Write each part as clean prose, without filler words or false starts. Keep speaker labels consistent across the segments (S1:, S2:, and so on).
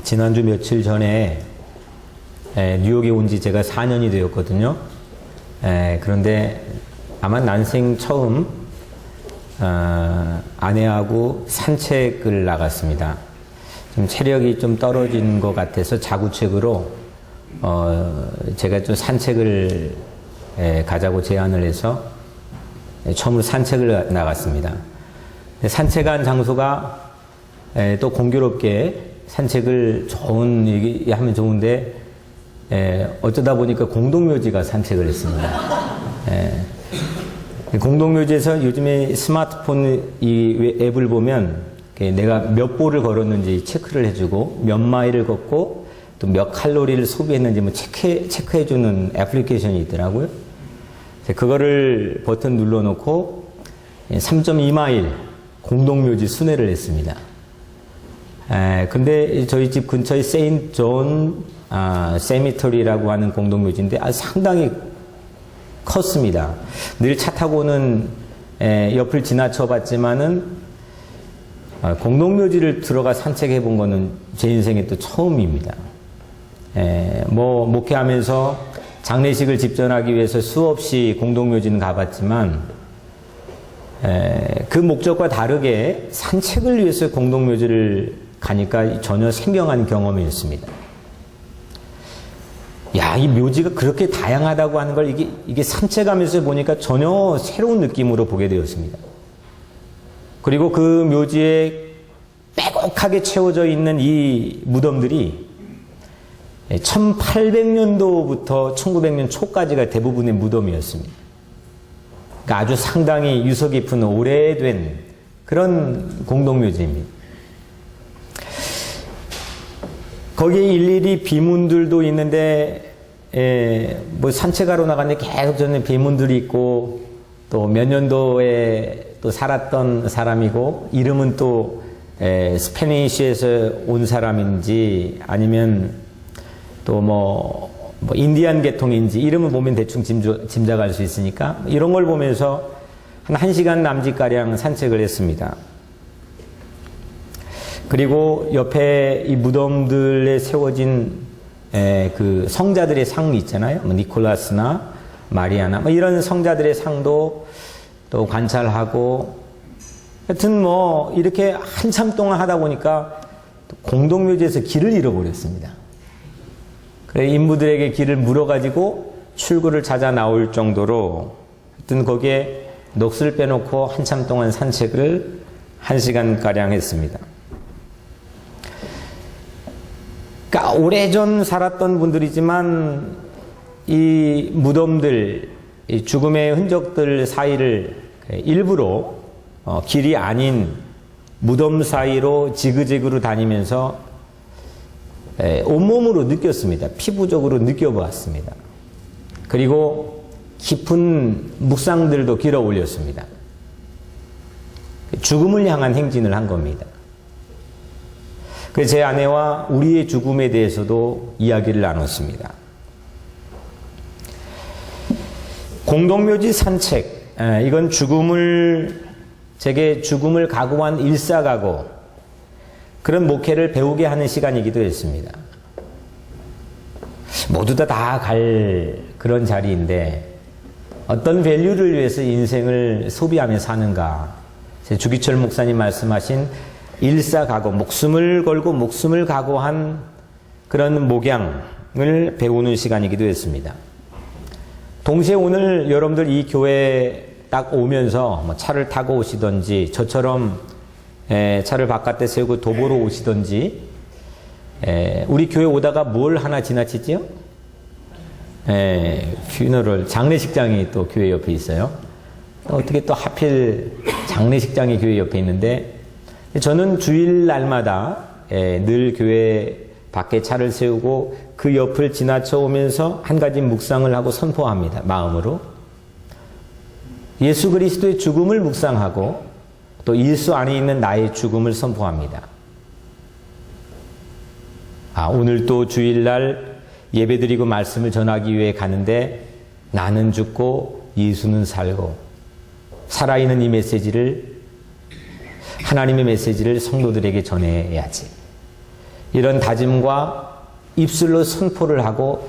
S1: 지난주 며칠 전에 뉴욕에 온 지 제가 4년이 되었거든요. 그런데 아마 난생 처음 아내하고 산책을 나갔습니다. 좀 체력이 좀 떨어진 것 같아서 자구책으로 제가 좀 산책을 가자고 제안을 해서 처음으로 산책을 나갔습니다. 산책한 장소가 또 공교롭게 산책을 하면 좋은데 어쩌다 보니까 공동묘지가 산책을 했습니다. 공동묘지에서 요즘에 스마트폰 이 앱을 보면 내가 몇 보를 걸었는지 체크를 해주고 몇 마일을 걷고 또 몇 칼로리를 소비했는지 뭐 체크해주는 애플리케이션이 있더라고요. 그거를 버튼 눌러놓고 3.2마일 공동묘지 순회를 했습니다. 근데 저희 집 근처에 세인트 존 세미터리라고 하는 공동묘지인데 상당히 컸습니다. 늘 차 타고는 옆을 지나쳐 봤지만은 공동묘지를 들어가 산책해 본 거는 제 인생에 또 처음입니다. 목회하면서 장례식을 집전하기 위해서 수없이 공동묘지는 가봤지만 그 목적과 다르게 산책을 위해서 공동묘지를 가니까 전혀 생경한 경험이었습니다. 이 묘지가 그렇게 다양하다고 하는 걸 이게 산책하면서 보니까 전혀 새로운 느낌으로 보게 되었습니다. 그리고 그 묘지에 빼곡하게 채워져 있는 이 무덤들이 1800년도부터 1900년 초까지가 대부분의 무덤이었습니다. 그러니까 아주 상당히 유서 깊은 오래된 그런 공동묘지입니다. 거기에 일일이 비문들도 있는데 뭐 산책하러 나갔는데 계속 저는 비문들이 있고 또 몇 년도에 또 살았던 사람이고 이름은 또 스페니쉬에서 온 사람인지 아니면 또 뭐 인디안 계통인지 이름을 보면 대충 짐작할 수 있으니까 이런 걸 보면서 한 1시간 남짓가량 산책을 했습니다. 그리고 옆에 이 무덤들에 세워진 그 성자들의 상 있잖아요. 니콜라스나 마리아나 이런 성자들의 상도 또 관찰하고 하여튼 이렇게 한참 동안 하다 보니까 공동묘지에서 길을 잃어버렸습니다. 그래 인부들에게 길을 물어가지고 출구를 찾아 나올 정도로 하여튼 거기에 넋을 빼놓고 한참 동안 산책을 1시간가량 했습니다. 그러니까 오래전 살았던 분들이지만 이 무덤들, 이 죽음의 흔적들 사이를 일부러 길이 아닌 무덤 사이로 지그재그로 다니면서 온몸으로 느꼈습니다. 피부적으로 느껴보았습니다. 그리고 깊은 묵상들도 길어 올렸습니다. 죽음을 향한 행진을 한 겁니다. 그래서 제 아내와 우리의 죽음에 대해서도 이야기를 나눴습니다. 공동묘지 산책, 이건 제게 죽음을 각오한 일사각오, 그런 목회를 배우게 하는 시간이기도 했습니다. 모두 다 갈 그런 자리인데 어떤 밸류를 위해서 인생을 소비하며 사는가. 주기철 목사님 말씀하신 일사각오, 목숨을 걸고 목숨을 각오한 그런 목양을 배우는 시간이기도 했습니다. 동시에 오늘 여러분들 이 교회에 딱 오면서 차를 타고 오시던지 저처럼 차를 바깥에 세우고 도보로 오시던지 우리 교회 오다가 뭘 하나 지나치지요? 퓨너럴, 장례식장이 또 교회 옆에 있어요. 어떻게 또 하필 장례식장이 교회 옆에 있는데 저는 주일날마다 늘 교회 밖에 차를 세우고 그 옆을 지나쳐 오면서 한 가지 묵상을 하고 선포합니다. 마음으로. 예수 그리스도의 죽음을 묵상하고 또 예수 안에 있는 나의 죽음을 선포합니다. 오늘 또 주일날 예배드리고 말씀을 전하기 위해 가는데 나는 죽고 예수는 살고 살아있는 이 메시지를 하나님의 메시지를 성도들에게 전해야지. 이런 다짐과 입술로 선포를 하고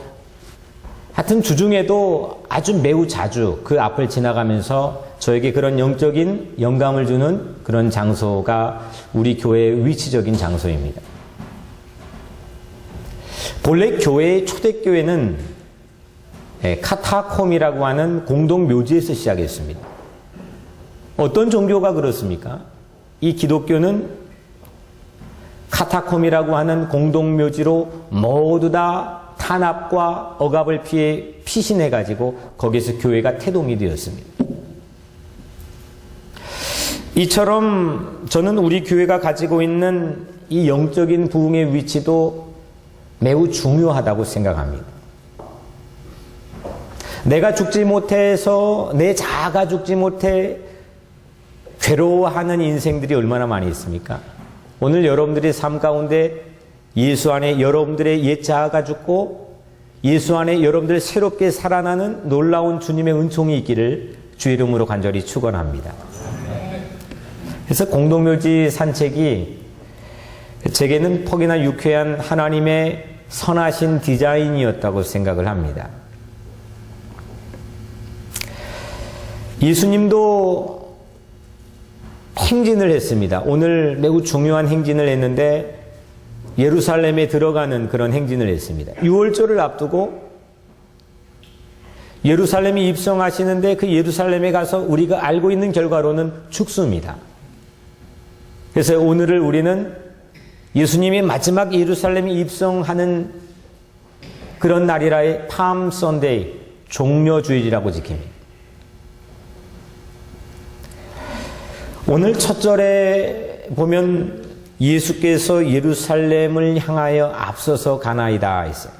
S1: 하여튼 주중에도 아주 매우 자주 그 앞을 지나가면서 저에게 그런 영적인 영감을 주는 그런 장소가 우리 교회의 위치적인 장소입니다. 본래 교회의 초대교회는 카타콤이라고 하는 공동묘지에서 시작했습니다. 어떤 종교가 그렇습니까? 이 기독교는 카타콤이라고 하는 공동묘지로 모두 다 탄압과 억압을 피해 피신해가지고 거기서 교회가 태동이 되었습니다. 이처럼 저는 우리 교회가 가지고 있는 이 영적인 부흥의 위치도 매우 중요하다고 생각합니다. 내가 죽지 못해서 내 자아가 죽지 못해 괴로워하는 인생들이 얼마나 많이 있습니까? 오늘 여러분들의 삶 가운데 예수 안에 여러분들의 옛 자아가 죽고 예수 안에 여러분들 새롭게 살아나는 놀라운 주님의 은총이 있기를 주의 이름으로 간절히 축원합니다. 그래서 공동묘지 산책이 제게는 퍽이나 유쾌한 하나님의 선하신 디자인이었다고 생각을 합니다. 예수님도 행진을 했습니다. 오늘 매우 중요한 행진을 했는데 예루살렘에 들어가는 그런 행진을 했습니다. 유월절을 앞두고 예루살렘에 입성하시는데 그 예루살렘에 가서 우리가 알고 있는 결과로는 죽습니다. 그래서 오늘을 우리는 예수님이 마지막 예루살렘에 입성하는 그런 날이라의 팜 선데이, 종려주일이라고 지킵니다. 오늘 첫 절에 보면 예수께서 예루살렘을 향하여 앞서서 가나이다 했어요.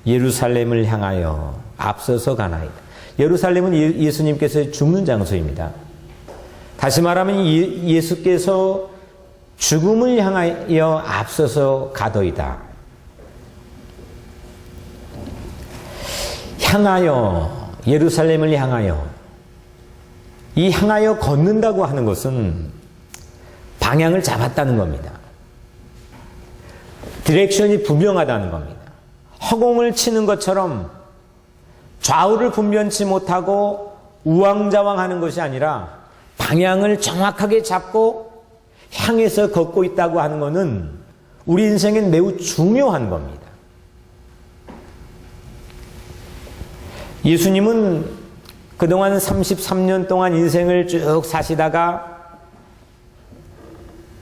S1: 예루살렘을 향하여 앞서서 가나이다. 예루살렘은 예수님께서 죽는 장소입니다. 다시 말하면 예수께서 죽음을 향하여 앞서서 가더이다. 향하여, 예루살렘을 향하여. 이 향하여 걷는다고 하는 것은 방향을 잡았다는 겁니다. 디렉션이 분명하다는 겁니다. 허공을 치는 것처럼 좌우를 분변치 못하고 우왕좌왕하는 것이 아니라 방향을 정확하게 잡고 향해서 걷고 있다고 하는 것은 우리 인생엔 매우 중요한 겁니다. 예수님은 그동안 33년 동안 인생을 쭉 사시다가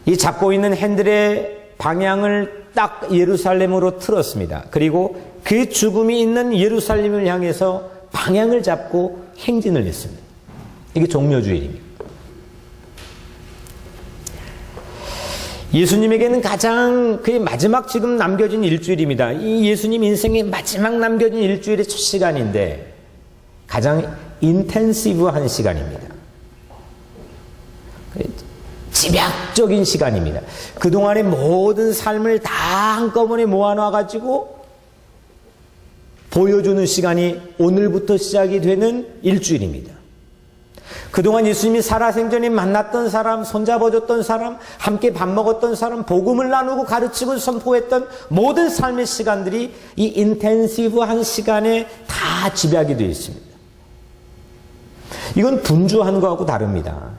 S1: 이 잡고 있는 핸들의 방향을 딱 예루살렘으로 틀었습니다. 그리고 그 죽음이 있는 예루살렘을 향해서 방향을 잡고 행진을 했습니다. 이게 종려주일입니다. 예수님에게는 가장 그의 마지막 지금 남겨진 일주일입니다. 이 예수님 인생의 마지막 남겨진 일주일의 첫 시간인데 가장 인텐시브한 시간입니다. 집약적인 시간입니다. 그동안의 모든 삶을 다 한꺼번에 모아놔가지고 보여주는 시간이 오늘부터 시작이 되는 일주일입니다. 그동안 예수님이 살아생전에 만났던 사람, 손잡아줬던 사람, 함께 밥 먹었던 사람, 복음을 나누고 가르치고 선포했던 모든 삶의 시간들이 이 인텐시브한 시간에 다 집약이 되어 있습니다. 이건 분주하는 것하고 다릅니다.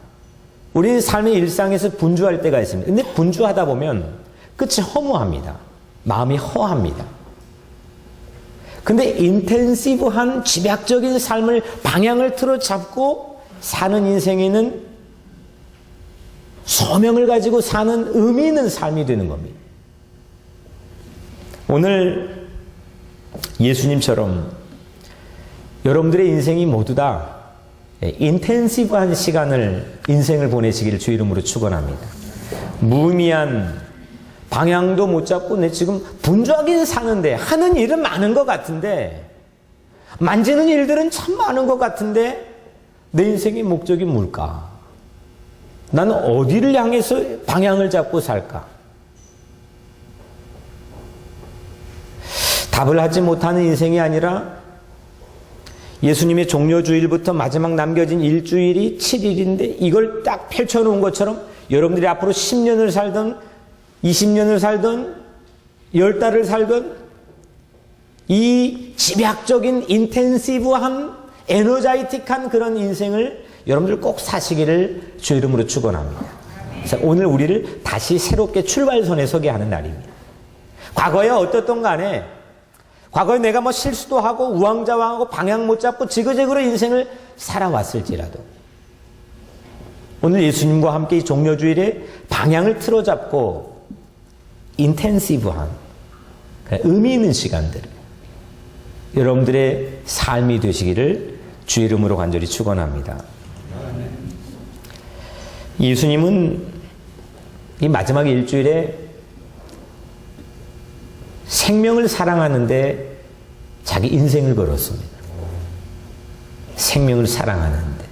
S1: 우리 삶의 일상에서 분주할 때가 있습니다. 근데 분주하다 보면 끝이 허무합니다. 마음이 허합니다. 근데 인텐시브한 집약적인 삶을 방향을 틀어 잡고 사는 인생에는 소명을 가지고 사는 의미 있는 삶이 되는 겁니다. 오늘 예수님처럼 여러분들의 인생이 모두 다 인텐시브한 시간을 인생을 보내시기를 주 이름으로 축원합니다. 무의미한 방향도 못 잡고 내 지금 분주하게 사는데 하는 일은 많은 것 같은데 만지는 일들은 참 많은 것 같은데 내 인생의 목적이 뭘까? 나는 어디를 향해서 방향을 잡고 살까? 답을 하지 못하는 인생이 아니라 예수님의 종려주일부터 마지막 남겨진 일주일이 7일인데 이걸 딱 펼쳐놓은 것처럼 여러분들이 앞으로 10년을 살든 20년을 살든 10달을 살건 이 집약적인 인텐시브한 에너자이틱한 그런 인생을 여러분들 꼭 사시기를 주 이름으로 축원합니다. 그래서 오늘 우리를 다시 새롭게 출발선에 서게 하는 날입니다. 과거에 어떻든 간에 과거에 내가 뭐 실수도 하고 우왕좌왕하고 방향 못 잡고 지그재그로 인생을 살아왔을지라도 오늘 예수님과 함께 이 종려주일에 방향을 틀어잡고 인텐시브한 의미 있는 시간들 여러분들의 삶이 되시기를 주 이름으로 간절히 축원합니다. 예수님은 이 마지막 일주일에 생명을 사랑하는데 자기 인생을 걸었습니다. 생명을 사랑하는데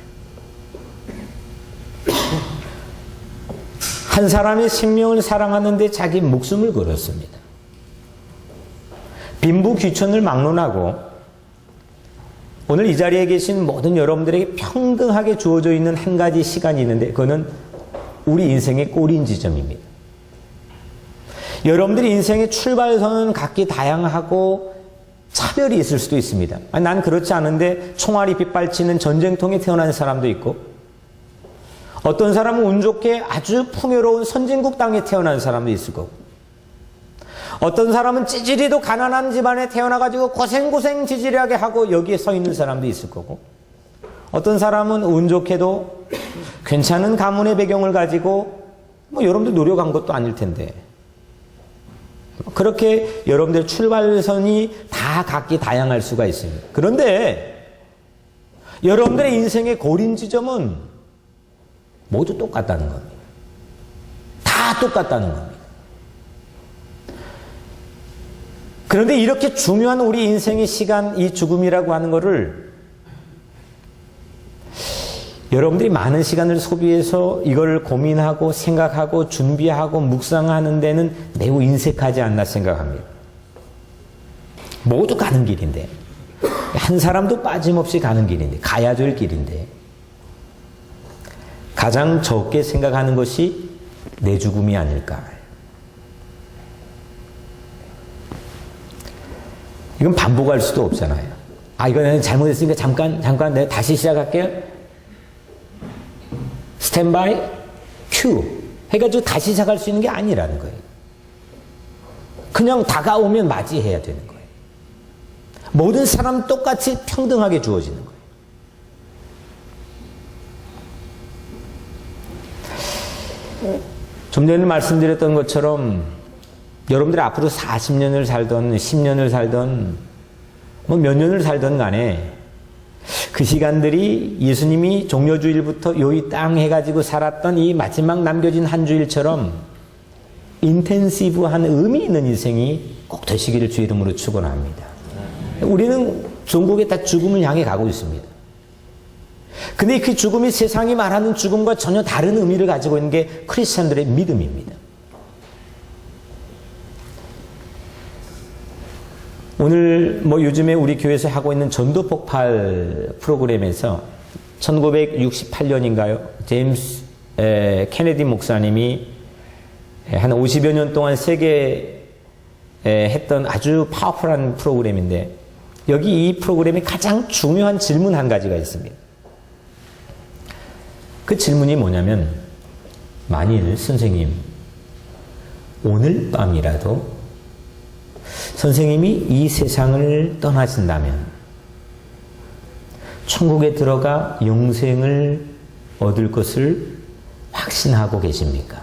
S1: 한 사람이 생명을 사랑하는데 자기 목숨을 걸었습니다. 빈부귀천을 막론하고 오늘 이 자리에 계신 모든 여러분들에게 평등하게 주어져 있는 한 가지 시간이 있는데 그거는 우리 인생의 꼬린 지점입니다. 여러분들이 인생의 출발선은 각기 다양하고 차별이 있을 수도 있습니다. 난 그렇지 않은데 총알이 빗발치는 전쟁통에 태어난 사람도 있고 어떤 사람은 운 좋게 아주 풍요로운 선진국 땅에 태어난 사람도 있을 거고 어떤 사람은 찌질이도 가난한 집안에 태어나가지고 고생고생 지질하게 하고 여기에 서 있는 사람도 있을 거고 어떤 사람은 운 좋게도 괜찮은 가문의 배경을 가지고 뭐 여러분들 노력한 것도 아닐 텐데 그렇게 여러분들의 출발선이 다 각기 다양할 수가 있습니다. 그런데 여러분들의 인생의 고린 지점은 모두 똑같다는 겁니다. 다 똑같다는 겁니다. 그런데 이렇게 중요한 우리 인생의 시간, 이 죽음이라고 하는 것을 여러분들이 많은 시간을 소비해서 이걸 고민하고 생각하고 준비하고 묵상하는 데는 매우 인색하지 않나 생각합니다. 모두 가는 길인데 한 사람도 빠짐없이 가는 길인데 가야 될 길인데 가장 적게 생각하는 것이 내 죽음이 아닐까. 이건 반복할 수도 없잖아요. 이거는 잘못했으니까 잠깐 내가 다시 시작할게요. 스탠바이 큐 해가지고 다시 시작할 수 있는 게 아니라는 거예요. 그냥 다가오면 맞이해야 되는 거예요. 모든 사람 똑같이 평등하게 주어지는 거예요. 좀 전에 말씀드렸던 것처럼 여러분들이 앞으로 40년을 살던 10년을 살던 뭐 몇 년을 살던 간에 그 시간들이 예수님이 종려주일부터 이 땅 해가지고 살았던 이 마지막 남겨진 한 주일처럼 인텐시브한 의미 있는 인생이 꼭 되시기를 주 이름으로 축원합니다. 우리는 전국에 다 죽음을 향해 가고 있습니다. 근데 그 죽음이 세상이 말하는 죽음과 전혀 다른 의미를 가지고 있는 게 크리스찬들의 믿음입니다. 오늘 뭐 요즘에 우리 교회에서 하고 있는 전도 폭발 프로그램에서 1968년인가요? 제임스 케네디 목사님이 한 50여 년 동안 세계에 했던 아주 파워풀한 프로그램인데 여기 이 프로그램에 가장 중요한 질문 한 가지가 있습니다. 그 질문이 뭐냐면 만일 선생님 오늘 밤이라도 선생님이 이 세상을 떠나신다면 천국에 들어가 영생을 얻을 것을 확신하고 계십니까?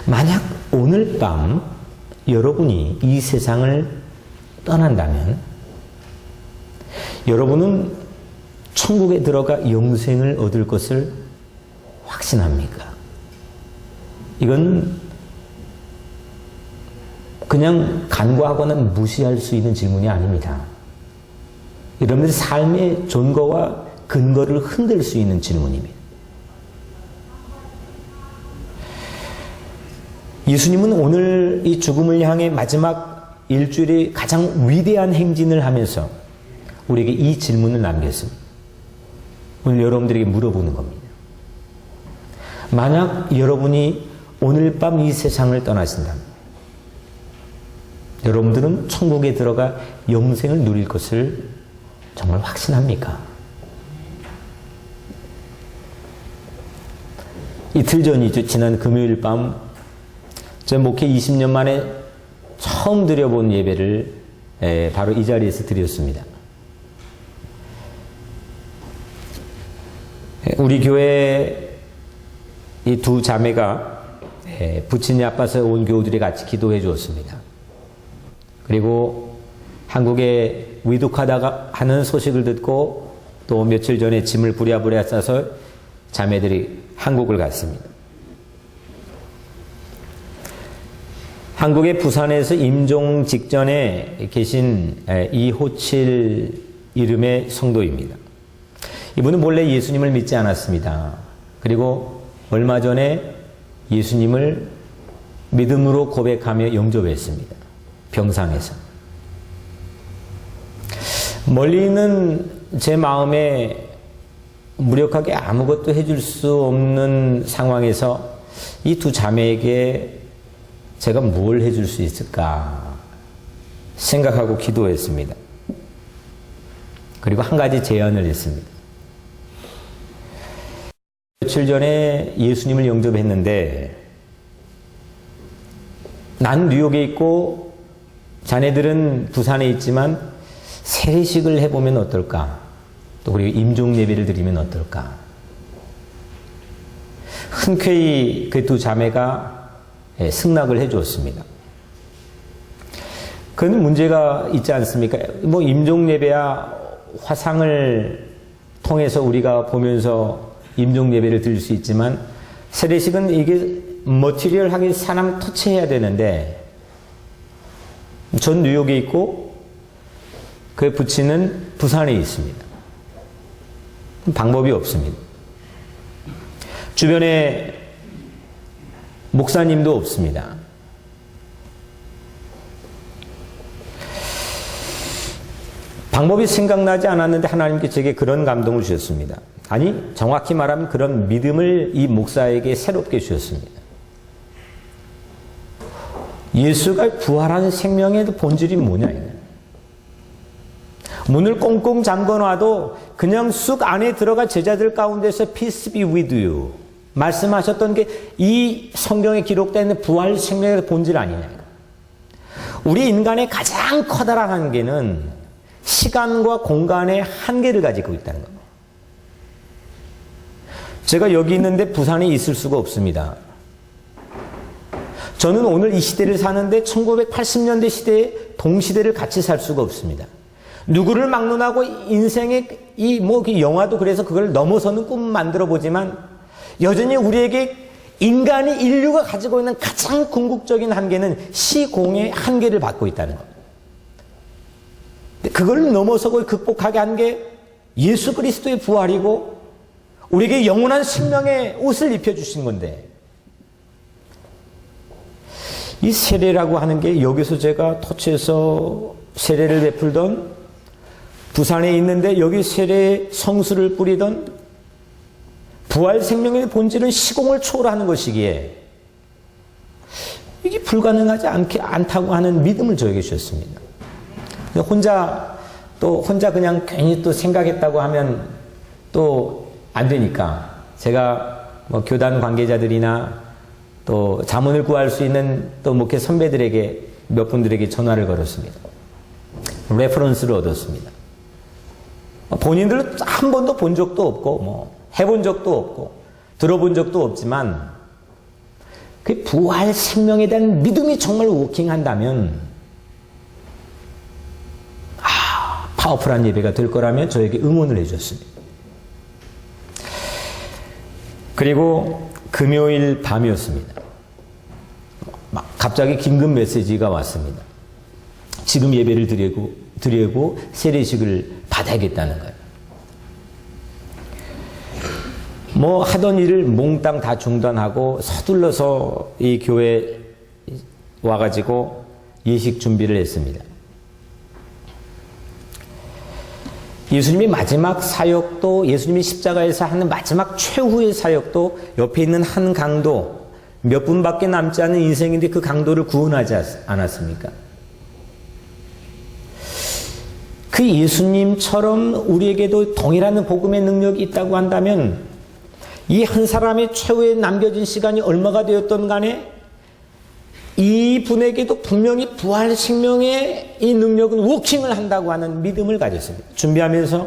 S1: 만약 오늘 밤 여러분이 이 세상을 떠난다면 여러분은 천국에 들어가 영생을 얻을 것을 확신합니까? 이건 그냥 간과하거나 무시할 수 있는 질문이 아닙니다. 여러분들 삶의 존거와 근거를 흔들 수 있는 질문입니다. 예수님은 오늘 이 죽음을 향해 마지막 일주일의 가장 위대한 행진을 하면서 우리에게 이 질문을 남겼습니다. 오늘 여러분들에게 물어보는 겁니다. 만약 여러분이 오늘 밤 이 세상을 떠나신다. 여러분들은 천국에 들어가 영생을 누릴 것을 정말 확신합니까? 이틀 전이죠. 지난 금요일 밤 제 목회 20년 만에 처음 드려본 예배를 바로 이 자리에서 드렸습니다. 우리 교회 이 두 자매가 부친이 아파서 온 교우들이 같이 기도해 주었습니다. 그리고 한국에 위독하다가 하는 소식을 듣고 또 며칠 전에 짐을 부랴부랴 싸서 자매들이 한국을 갔습니다. 한국의 부산에서 임종 직전에 계신 이호칠 이름의 성도입니다. 이분은 본래 예수님을 믿지 않았습니다. 그리고 얼마 전에 예수님을 믿음으로 고백하며 영접했습니다. 병상에서. 멀리 있는 제 마음에 무력하게 아무것도 해줄 수 없는 상황에서 이 두 자매에게 제가 뭘 해줄 수 있을까 생각하고 기도했습니다. 그리고 한 가지 제안을 했습니다. 며칠 전에 예수님을 영접했는데 난 뉴욕에 있고 자네들은 부산에 있지만 세례식을 해보면 어떨까? 또 그리고 임종 예배를 드리면 어떨까? 흔쾌히 그 두 자매가 승낙을 해 주었습니다. 그건 문제가 있지 않습니까? 뭐 임종 예배야 화상을 통해서 우리가 보면서 임종 예배를 드릴 수 있지만 세례식은 이게 머티리얼하게 사람 터치해야 되는데 전 뉴욕에 있고 그 부친은 부산에 있습니다. 방법이 없습니다. 주변에 목사님도 없습니다. 방법이 생각나지 않았는데 하나님께 제게 그런 감동을 주셨습니다. 아니, 정확히 말하면 그런 믿음을 이 목사에게 새롭게 주셨습니다. 예수가 부활한 생명의 본질이 뭐냐, 이거. 문을 꽁꽁 잠궈놔도 그냥 쑥 안에 들어가 제자들 가운데서 Peace be with you 말씀하셨던 게 이 성경에 기록된 부활 생명의 본질 아니냐. 우리 인간의 가장 커다란 한계는 시간과 공간의 한계를 가지고 있다는 겁니다. 제가 여기 있는데 부산에 있을 수가 없습니다. 저는 오늘 이 시대를 사는데 1980년대 시대에 동시대를 같이 살 수가 없습니다. 누구를 막론하고 인생의 영화도 그래서 그걸 넘어서는 꿈 만들어 보지만 여전히 우리에게 인간이 인류가 가지고 있는 가장 궁극적인 한계는 시공의 한계를 받고 있다는 겁니다. 그걸 넘어서고 극복하게 한 게 예수 그리스도의 부활이고 우리에게 영원한 생명의 옷을 입혀주신 건데 이 세례라고 하는 게 여기서 제가 터치해서 세례를 베풀던 부산에 있는데 여기 세례 성수를 뿌리던 부활 생명의 본질은 시공을 초월하는 것이기에 이게 불가능하지 않다고 하는 믿음을 저에게 주셨습니다. 혼자 그냥 괜히 또 생각했다고 하면 또 안 되니까 제가 뭐 교단 관계자들이나 또 자문을 구할 수 있는 또 목회 선배들에게 몇 분들에게 전화를 걸었습니다. 레퍼런스를 얻었습니다. 본인들은 한 번도 본 적도 없고 뭐 해본 적도 없고 들어본 적도 없지만 그 부활 생명에 대한 믿음이 정말 워킹한다면 파워풀한 예배가 될 거라며 저에게 응원을 해줬습니다. 그리고 금요일 밤이었습니다. 갑자기 긴급 메시지가 왔습니다. 지금 예배를 드리고 세례식을 받아야겠다는 거예요. 뭐 하던 일을 몽땅 다 중단하고 서둘러서 이 교회에 와가지고 예식 준비를 했습니다. 예수님이 마지막 사역도 예수님이 십자가에서 하는 마지막 최후의 사역도 옆에 있는 한 강도 몇 분밖에 남지 않은 인생인데 그 강도를 구원하지 않았습니까? 그 예수님처럼 우리에게도 동일한 복음의 능력이 있다고 한다면 이 한 사람의 최후에 남겨진 시간이 얼마가 되었던 간에 이 분에게도 분명히 부활 생명의 이 능력은 워킹을 한다고 하는 믿음을 가졌습니다. 준비하면서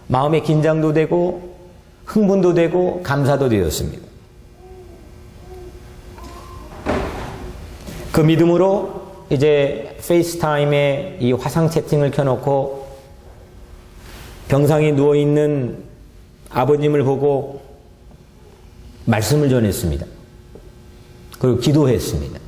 S1: 마음의 긴장도 되고 흥분도 되고 감사도 되었습니다. 그 믿음으로 이제 페이스타임에 이 화상 채팅을 켜놓고 병상에 누워있는 아버님을 보고 말씀을 전했습니다. 그리고 기도했습니다.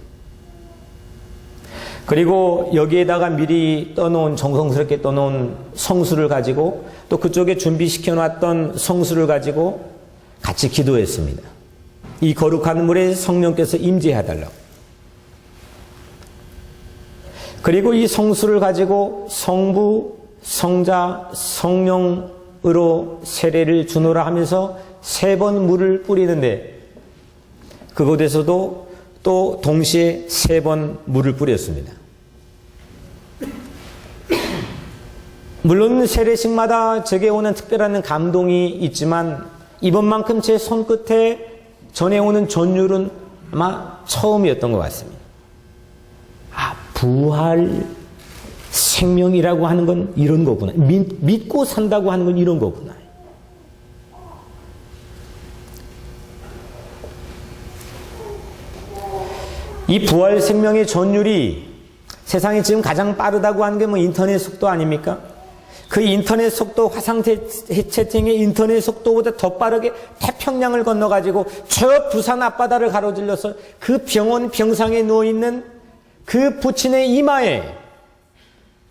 S1: 그리고 여기에다가 미리 떠놓은, 정성스럽게 떠놓은 성수를 가지고 또 그쪽에 준비시켜놨던 성수를 가지고 같이 기도했습니다. 이 거룩한 물에 성령께서 임재해달라고. 그리고 이 성수를 가지고 성부, 성자, 성령으로 세례를 주노라 하면서 3번 물을 뿌리는데 그곳에서도 또 동시에 3번 물을 뿌렸습니다. 물론 세례식마다 제게 오는 특별한 감동이 있지만 이번만큼 제 손끝에 전해오는 전율은 아마 처음이었던 것 같습니다. 아, 부활 생명이라고 하는 건 이런 거구나. 믿고 산다고 하는 건 이런 거구나. 이 부활 생명의 전율이 세상에 지금 가장 빠르다고 하는 게 뭐 인터넷 속도 아닙니까? 그 인터넷 속도, 화상 채팅의 인터넷 속도보다 더 빠르게 태평양을 건너가지고 저 부산 앞바다를 가로질러서 그 병원 병상에 누워있는 그 부친의 이마에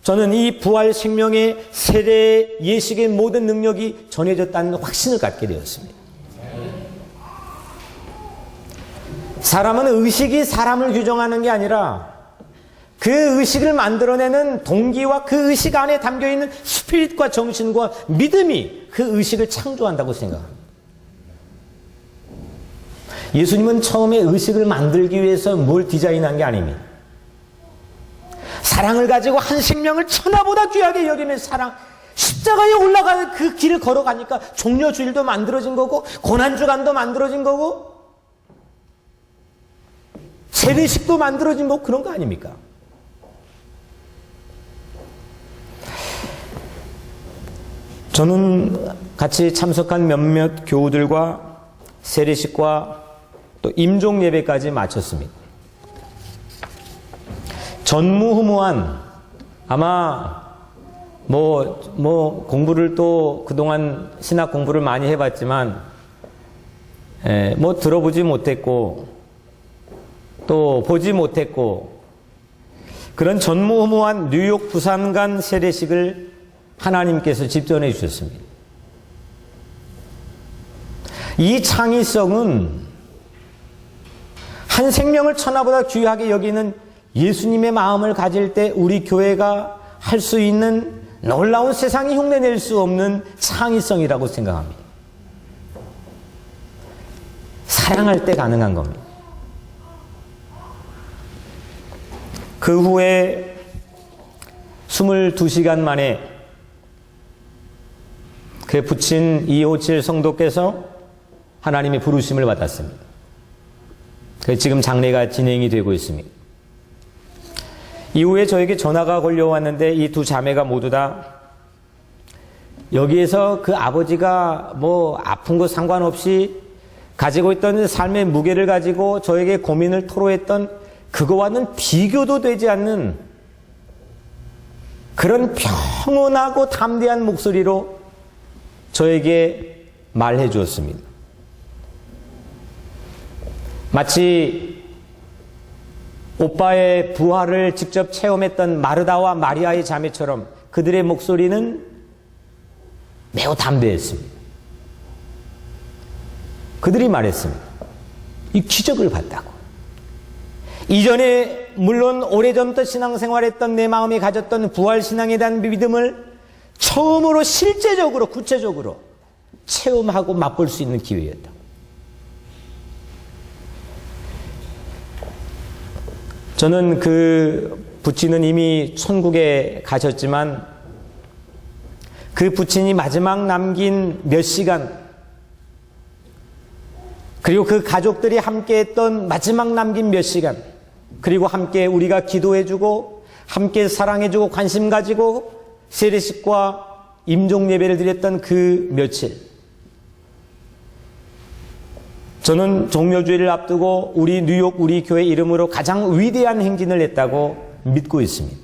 S1: 저는 이 부활 생명의 세례 예식의 모든 능력이 전해졌다는 확신을 갖게 되었습니다. 사람은 의식이 사람을 규정하는 게 아니라 그 의식을 만들어내는 동기와 그 의식 안에 담겨있는 스피릿과 정신과 믿음이 그 의식을 창조한다고 생각합니다. 예수님은 처음에 의식을 만들기 위해서 뭘 디자인한 게 아닙니다. 사랑을 가지고 한 생명을 천하보다 귀하게 여기는 사랑, 십자가에 올라가는 그 길을 걸어가니까 종려주일도 만들어진 거고 고난주간도 만들어진 거고 세례식도 만들어진 거 그런 거 아닙니까? 저는 같이 참석한 몇몇 교우들과 세례식과 또 임종 예배까지 마쳤습니다. 전무후무한 아마 공부를 또 그동안 신학 공부를 많이 해봤지만 들어보지 못했고 또 보지 못했고 그런 전무후무한 뉴욕 부산 간 세례식을 하나님께서 집전해 주셨습니다. 이 창의성은 한 생명을 천하보다 귀하게 여기는 예수님의 마음을 가질 때 우리 교회가 할 수 있는 놀라운 세상이 흉내낼 수 없는 창의성이라고 생각합니다. 사랑할 때 가능한 겁니다. 그 후에 22시간 만에 그 부친 257 성도께서 하나님의 부르심을 받았습니다. 지금 장례가 진행이 되고 있습니다. 이후에 저에게 전화가 걸려왔는데 이 두 자매가 모두 다 여기에서 그 아버지가 아픈 거 상관없이 가지고 있던 삶의 무게를 가지고 저에게 고민을 토로했던 그거와는 비교도 되지 않는 그런 평온하고 담대한 목소리로 저에게 말해 주었습니다. 마치 오빠의 부활을 직접 체험했던 마르다와 마리아의 자매처럼 그들의 목소리는 매우 담대했습니다. 그들이 말했습니다. 이 기적을 봤다고. 이전에 물론 오래전부터 신앙생활했던 내 마음에 가졌던 부활신앙에 대한 믿음을 처음으로 실제적으로 구체적으로 체험하고 맛볼 수 있는 기회였다. 저는 그 부친은 이미 천국에 가셨지만 그 부친이 마지막 남긴 몇 시간, 그리고 그 가족들이 함께 했던 마지막 남긴 몇 시간, 그리고 함께 우리가 기도해주고 함께 사랑해주고 관심 가지고 세례식과 임종 예배를 드렸던 그 며칠, 저는 종료주의를 앞두고 우리 뉴욕 우리 교회 이름으로 가장 위대한 행진을 했다고 믿고 있습니다.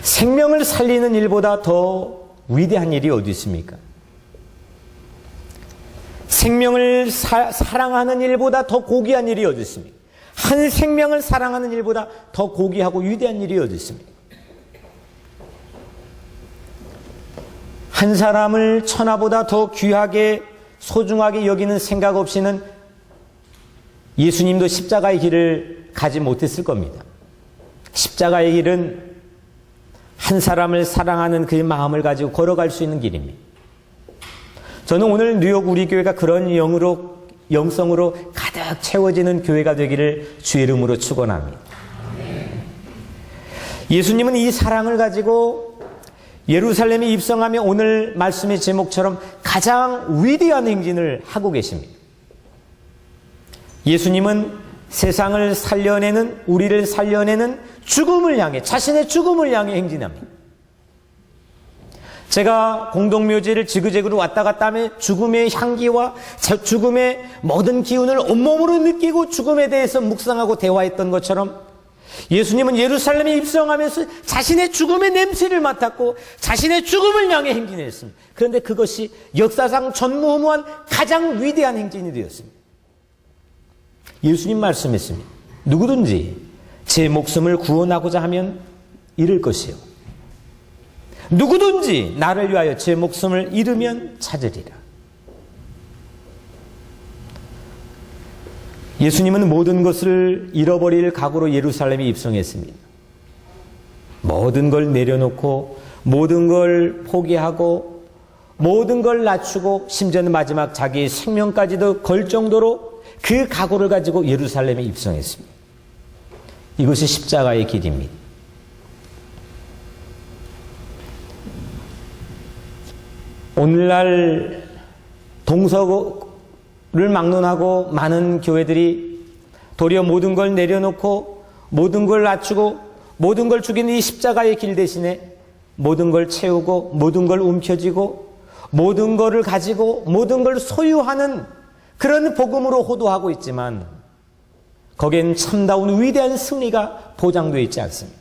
S1: 생명을 살리는 일보다 더 위대한 일이 어디 있습니까? 생명을 사랑하는 일보다 더 고귀한 일이 어디 있습니까? 한 생명을 사랑하는 일보다 더 고귀하고 위대한 일이 어디 있습니까? 한 사람을 천하보다 더 귀하게 소중하게 여기는 생각 없이는 예수님도 십자가의 길을 가지 못했을 겁니다. 십자가의 길은 한 사람을 사랑하는 그 마음을 가지고 걸어갈 수 있는 길입니다. 저는 오늘 뉴욕 우리 교회가 그런 영성으로 가득 채워지는 교회가 되기를 주의 이름으로 축원합니다. 예수님은 이 사랑을 가지고 예루살렘에 입성하며 오늘 말씀의 제목처럼 가장 위대한 행진을 하고 계십니다. 예수님은 세상을 살려내는, 우리를 살려내는 죽음을 향해, 자신의 죽음을 향해 행진합니다. 제가 공동묘지를 지그재그로 왔다 갔다 하며 죽음의 향기와 죽음의 모든 기운을 온몸으로 느끼고 죽음에 대해서 묵상하고 대화했던 것처럼 예수님은 예루살렘에 입성하면서 자신의 죽음의 냄새를 맡았고 자신의 죽음을 향해 행진했습니다. 그런데 그것이 역사상 전무후무한 가장 위대한 행진이 되었습니다. 예수님 말씀했습니다. 누구든지 제 목숨을 구원하고자 하면 잃을 것이요, 누구든지 나를 위하여 제 목숨을 잃으면 찾으리라. 예수님은 모든 것을 잃어버릴 각오로 예루살렘에 입성했습니다. 모든 걸 내려놓고 모든 걸 포기하고 모든 걸 낮추고 심지어는 마지막 자기의 생명까지도 걸 정도로 그 각오를 가지고 예루살렘에 입성했습니다. 이것이 십자가의 길입니다. 오늘날 동서를 막론하고 많은 교회들이 도리어 모든 걸 내려놓고 모든 걸 낮추고 모든 걸 죽이는 이 십자가의 길 대신에 모든 걸 채우고 모든 걸 움켜쥐고 모든 것을 가지고 모든 걸 소유하는 그런 복음으로 호도하고 있지만 거기엔 참다운 위대한 승리가 보장되어 있지 않습니다.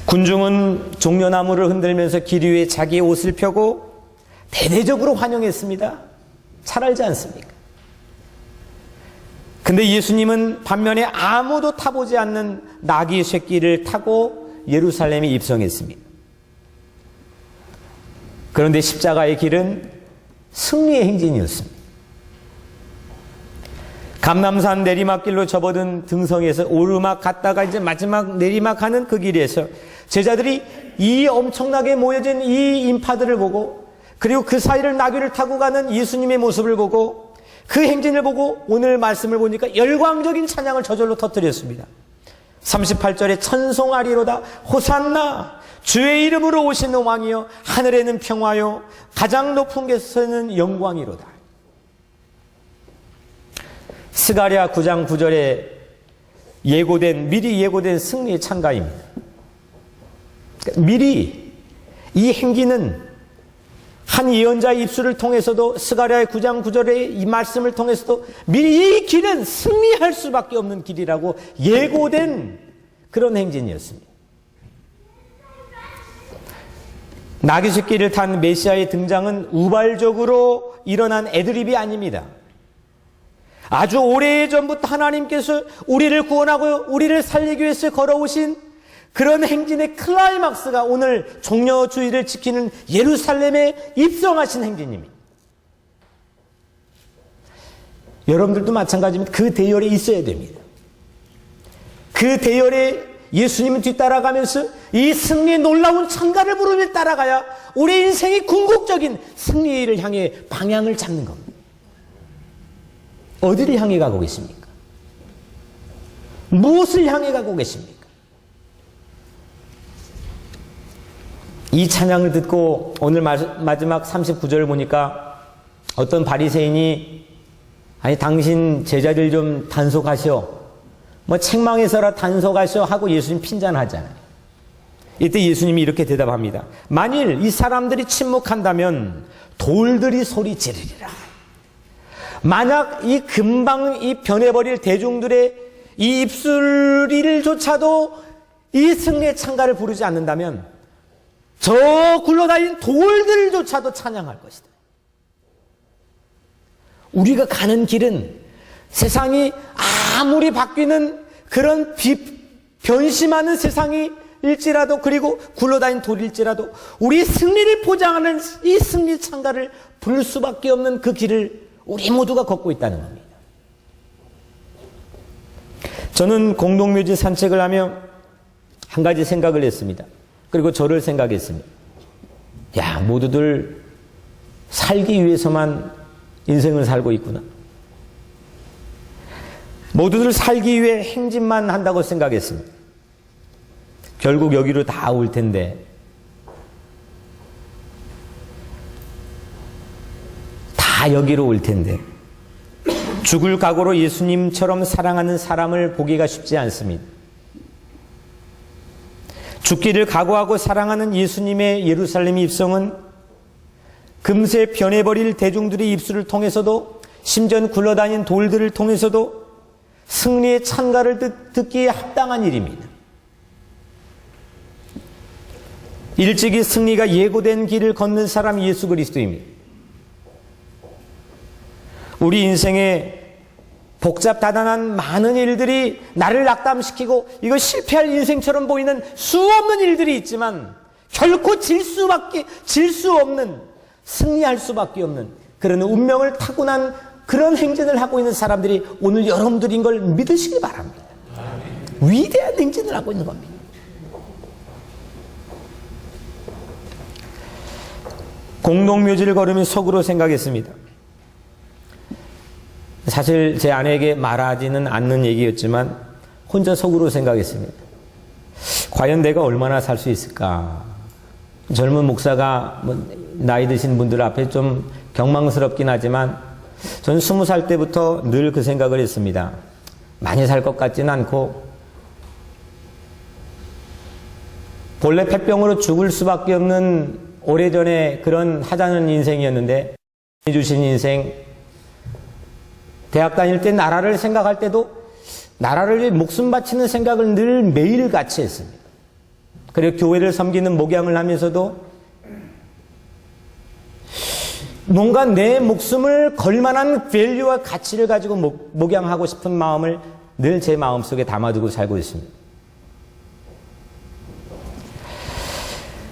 S1: 군중은 종려나무를 흔들면서 길 위에 자기의 옷을 펴고 대대적으로 환영했습니다. 잘 알지 않습니까? 근데 예수님은 반면에 아무도 타보지 않는 나귀 새끼를 타고 예루살렘에 입성했습니다. 그런데 십자가의 길은 승리의 행진이었습니다. 감람산 내리막길로 접어든 등성에서 오르막 갔다가 이제 마지막 내리막하는 그 길에서 제자들이 이 엄청나게 모여진 이 인파들을 보고 그리고 그 사이를 나귀를 타고 가는 예수님의 모습을 보고 그 행진을 보고 오늘 말씀을 보니까 열광적인 찬양을 저절로 터뜨렸습니다. 38절에 천송하리로다 호산나 주의 이름으로 오시는 왕이여 하늘에는 평화요 가장 높은 곳에서는 영광이로다. 스가랴 9장 9절에 미리 예고된 승리의 찬가입니다. 미리 이 행진은 한 예언자의 입술을 통해서도 스가랴의 9장 9절의 이 말씀을 통해서도 미리 이 길은 승리할 수밖에 없는 길이라고 예고된 그런 행진이었습니다. 나귀 새끼를 탄 메시아의 등장은 우발적으로 일어난 애드립이 아닙니다. 아주 오래전부터 하나님께서 우리를 구원하고 우리를 살리기 위해서 걸어오신 그런 행진의 클라이막스가 오늘 종려주의를 지키는 예루살렘에 입성하신 행진입니다. 여러분들도 마찬가지입니다. 그 대열에 있어야 됩니다. 그 대열에 예수님은 뒤따라가면서 이 승리의 놀라운 찬가를 부르며 따라가야 우리 인생이 궁극적인 승리를 향해 방향을 잡는 겁니다. 어디를 향해 가고 계십니까? 무엇을 향해 가고 계십니까? 이 찬양을 듣고 오늘 마지막 39절을 보니까 어떤 바리새인이 아니 당신 제자들 좀 단속하시오. 뭐 책망해서라 단속하시오 하고 예수님 핀잔하잖아요. 이때 예수님이 이렇게 대답합니다. 만일 이 사람들이 침묵한다면 돌들이 소리 지르리라. 만약 이 금방 이 변해버릴 대중들의 이 입술조차도 이 승리의 찬가를 부르지 않는다면 저 굴러다니는 돌들조차도 찬양할 것이다. 우리가 가는 길은 세상이 아무리 바뀌는 그런 변심하는 세상일지라도 그리고 굴러다니는 돌일지라도 우리 승리를 보장하는 이 승리 찬가를 부를 수밖에 없는 그 길을 우리 모두가 걷고 있다는 겁니다. 저는 공동묘지 산책을 하며 한 가지 생각을 했습니다. 그리고 저를 생각했습니다. 야, 모두들 살기 위해서만 인생을 살고 있구나. 모두들 살기 위해 행진만 한다고 생각했습니다. 결국 여기로 다 올 텐데 다 여기로 올 텐데 죽을 각오로 예수님처럼 사랑하는 사람을 보기가 쉽지 않습니다. 죽기를 각오하고 사랑하는 예수님의 예루살렘 입성은 금세 변해버릴 대중들의 입술을 통해서도 심지어 굴러다닌 돌들을 통해서도 승리의 찬가를 듣기에 합당한 일입니다. 일찍이 승리가 예고된 길을 걷는 사람이 예수 그리스도입니다. 우리 인생에 복잡다단한 많은 일들이 나를 낙담시키고 이거 실패할 인생처럼 보이는 수없는 일들이 있지만 결코 질 수 없는 승리할 수밖에 없는 그런 운명을 타고난 그런 행진을 하고 있는 사람들이 오늘 여러분들인 걸 믿으시기 바랍니다. 위대한 행진을 하고 있는 겁니다. 공동묘지를 걸으며 속으로 생각했습니다. 사실 제 아내에게 말하지는 않는 얘기였지만 혼자 속으로 생각했습니다. 과연 내가 얼마나 살 수 있을까? 젊은 목사가 나이 드신 분들 앞에 좀 경망스럽긴 하지만 저는 20살 때부터 늘 그 생각을 했습니다. 많이 살 것 같지는 않고 본래 폐병으로 죽을 수밖에 없는 오래전에 그런 하찮은 인생이었는데 주신 인생, 대학 다닐 때 나라를 생각할 때도 나라를 위해 목숨 바치는 생각을 늘 매일같이 했습니다. 그리고 교회를 섬기는 목양을 하면서도 뭔가 내 목숨을 걸 만한 밸류와 가치를 가지고 목양하고 싶은 마음을 늘 제 마음속에 담아두고 살고 있습니다.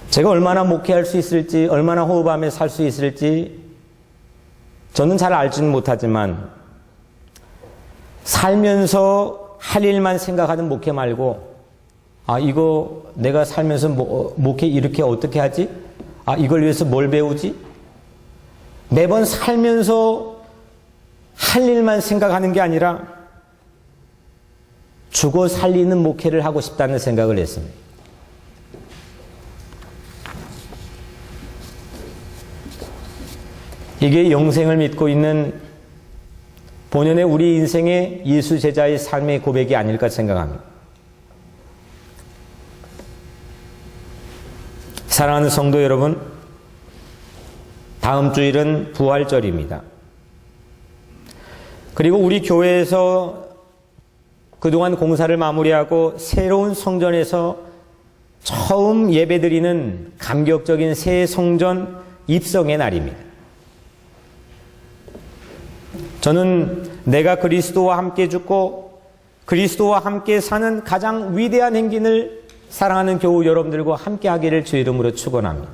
S1: 제가 얼마나 목회할 수 있을지, 얼마나 호흡하며 살 수 있을지 저는 잘 알지는 못하지만 살면서 할 일만 생각하는 목회 말고 이거 내가 살면서 목회 이렇게 어떻게 하지? 이걸 위해서 뭘 배우지? 매번 살면서 할 일만 생각하는 게 아니라 죽어 살리는 목회를 하고 싶다는 생각을 했습니다. 이게 영생을 믿고 있는 본연의 우리 인생의 예수 제자의 삶의 고백이 아닐까 생각합니다. 사랑하는 성도 여러분, 다음 주일은 부활절입니다. 그리고 우리 교회에서 그동안 공사를 마무리하고 새로운 성전에서 처음 예배드리는 감격적인 새 성전 입성의 날입니다. 저는 내가 그리스도와 함께 죽고 그리스도와 함께 사는 가장 위대한 행진을 사랑하는 교우 여러분들과 함께 하기를 주 이름으로 축원합니다.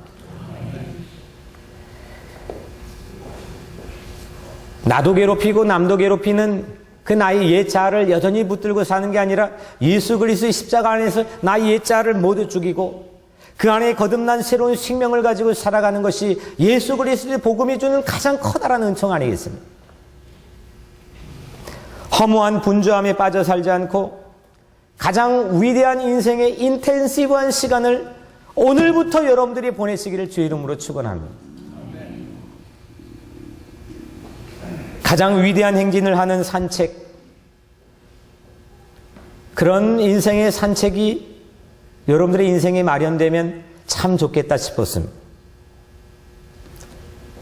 S1: 나도 괴롭히고 남도 괴롭히는 그 나의 옛 자아를 여전히 붙들고 사는 게 아니라 예수 그리스도의 십자가 안에서 나의 옛 자아를 모두 죽이고 그 안에 거듭난 새로운 생명을 가지고 살아가는 것이 예수 그리스도의 복음이 주는 가장 커다란 은총 아니겠습니까? 허무한 분주함에 빠져 살지 않고 가장 위대한 인생의 인텐시브한 시간을 오늘부터 여러분들이 보내시기를 주의 이름으로 축원합니다. 가장 위대한 행진을 하는 산책, 그런 인생의 산책이 여러분들의 인생에 마련되면 참 좋겠다 싶었습니다.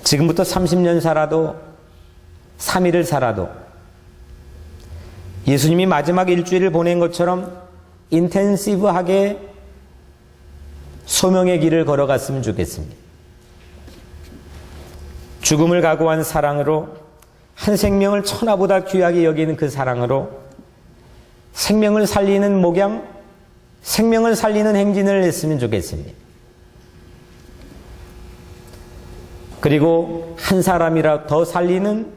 S1: 지금부터 30년 살아도 3일을 살아도 예수님이 마지막 일주일을 보낸 것처럼 인텐시브하게 소명의 길을 걸어갔으면 좋겠습니다. 죽음을 각오한 사랑으로, 한 생명을 천하보다 귀하게 여기는 그 사랑으로 생명을 살리는 목양, 생명을 살리는 행진을 했으면 좋겠습니다. 그리고 한 사람이라 더 살리는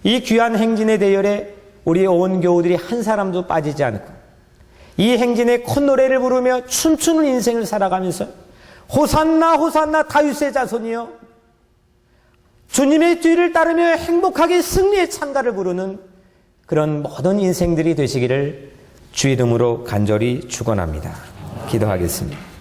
S1: 이 귀한 행진의 대열에 우리 온 교우들이 한 사람도 빠지지 않고 이 행진의 콧노래를 부르며 춤추는 인생을 살아가면서 호산나 호산나 다윗의 자손이여, 주님의 뒤를 따르며 행복하게 승리의 찬가를 부르는 그런 모든 인생들이 되시기를 주의 이름으로 간절히 축원합니다. 기도하겠습니다.